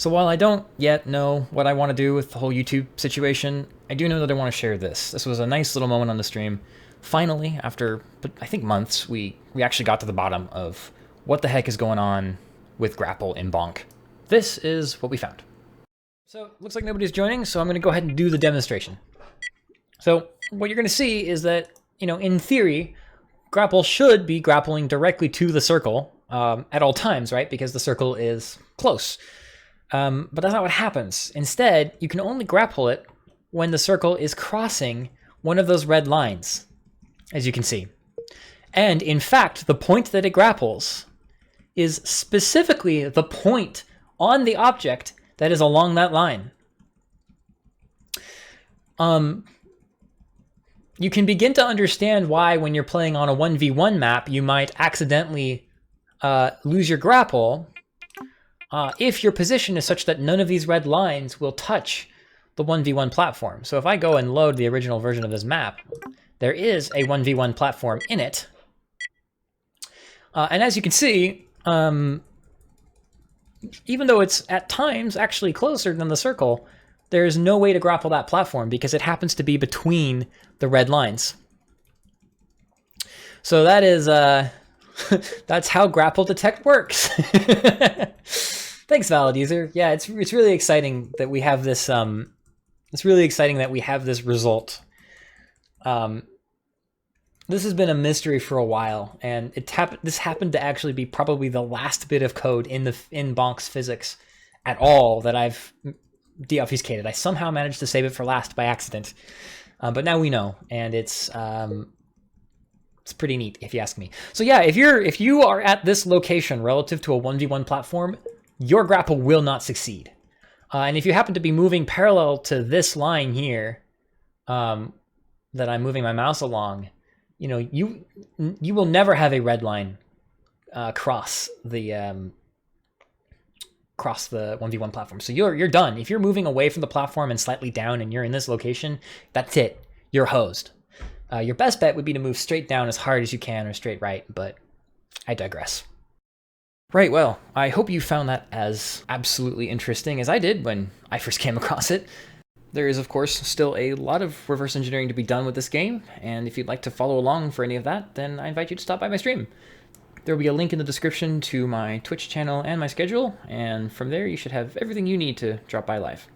So while I don't yet know what I want to do with the whole YouTube situation, I do know that I want to share this. This was a nice little moment on the stream. Finally, after I think months, we actually got to the bottom of what the heck is going on with Grapple in Bonk. This is what we found. So looks like nobody's joining, so I'm going to go ahead and do the demonstration. So what you're going to see is that, in theory, Grapple should be grappling directly to the circle at all times, right? Because the circle is close. But that's not what happens. Instead, you can only grapple it when the circle is crossing one of those red lines, as you can see. And in fact, the point that it grapples is specifically the point on the object that is along that line. You can begin to understand why when you're playing on a 1v1 map, you might accidentally lose your grapple if your position is such that none of these red lines will touch the 1v1 platform. So if I go and load the original version of this map, there is a 1v1 platform in it. And as you can see, even though it's at times actually closer than the circle, there's no way to grapple that platform because it happens to be between the red lines. So that is, that's how Grapple Detect works. Thanks, valid user. Yeah, it's really exciting that we have this. It's really exciting that we have this result. This has been a mystery for a while, and this happened to actually be probably the last bit of code in Bonk's physics at all that I've deobfuscated. I somehow managed to save it for last by accident, but now we know, and it's pretty neat if you ask me. So yeah, if you are at this location relative to a 1v1 platform, your grapple will not succeed. And if you happen to be moving parallel to this line here that I'm moving my mouse along, you will never have a red line cross the 1v1 platform. So you're done. If you're moving away from the platform and slightly down and you're in this location, that's it. You're hosed. Your best bet would be to move straight down as hard as you can or straight right, but I digress. Right, well, I hope you found that as absolutely interesting as I did when I first came across it. There is, of course, still a lot of reverse engineering to be done with this game, and if you'd like to follow along for any of that, then I invite you to stop by my stream. There will be a link in the description to my Twitch channel and my schedule, and from there you should have everything you need to drop by live.